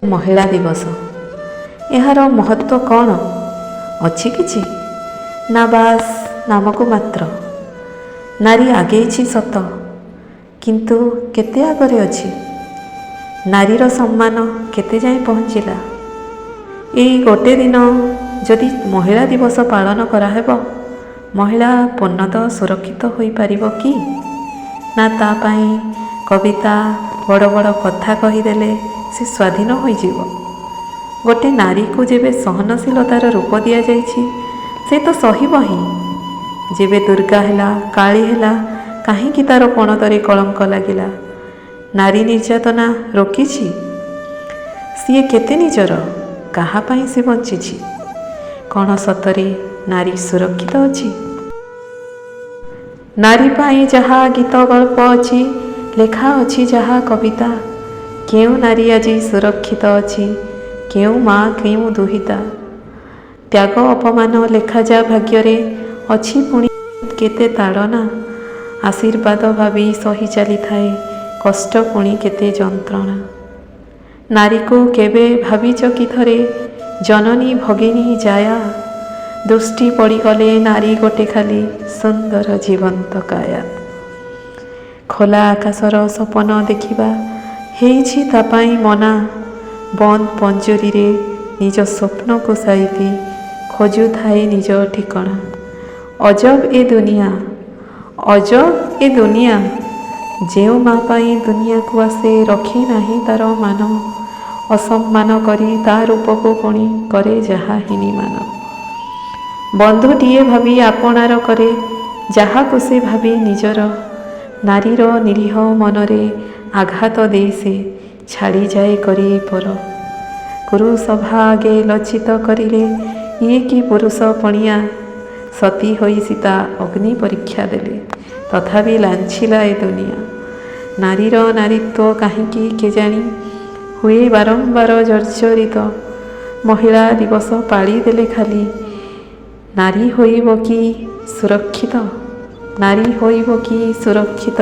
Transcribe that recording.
महिला दिवस यार महत्व कौन अच्छी किछि ना बास नामको मात्र नारी आगेइछि सत किंतु केते आगरे अछि नारीर सम्मान केते जाए पहुँचला एई गोटे दिन जदि महिला दिवस पालन कराहेब महिला पूर्णतः सुरक्षित होई पारिबो कि ना ता पाई कविता बड़ बड़ कथा कहीदेले से स्वाधीन हो गोटे नारी को जेबे सहनशीलतार रूप दि जाइछि से तो सहिब ही जेबे दुर्गा हैला काली हैला कहीं तार पणतरे कलंक लगिला नारी निर्यातना रोकिछि सीए केते निजर कहा पाई से बंचिछि कौन सतरे नारी सुरक्षित अछि नारी पाई जहा गीत गल्प अछि लेखा अछि जहा कविता केउ नारी आज सुरक्षित अछि केउ माँ केउ दुहिता त्याग अपमान लेखा जा भाग्य अछि पुणी केते ताड़ना आशीर्वाद भावी सही चली थाए कष्ट पुणी केते जंत्रणा नारी को केबे भाविच कि थरे जननी भगिनी जाया दृष्टि पड़गले नारी गोटे खाली सुंदर जीवंत काया खोला आकाशर सपन देखिबा हेइछि तापाई मना बंद पंजुरी रे निज स्वप्न को साइती खोजु थाए निज ठिकणा अजब ए दुनिया जेउ माँ पाई दुनिया को आसे रखी नाही तार मान असम्मान करी ता रूप को पुणी करे जहा हिनी मान बंधुटीए भावी आपणार करे जहा को से भावी निजर नारीर निरीह मनरे आघात दे से छाड़ी जाए करी पर गुरु सभा आगे लज्जित करिले ये कि पुरुष पणिया सती होई सीता अग्नि परीक्षा देले तथापि लांछिला ए दुनिया नारीर नारीत्व कहीं केजाणी हुए बारंबार जर्जरित महिला दिवस पाली देले खाली नारी होइबो कि सुरक्षित नारी होइबो कि सुरक्षित।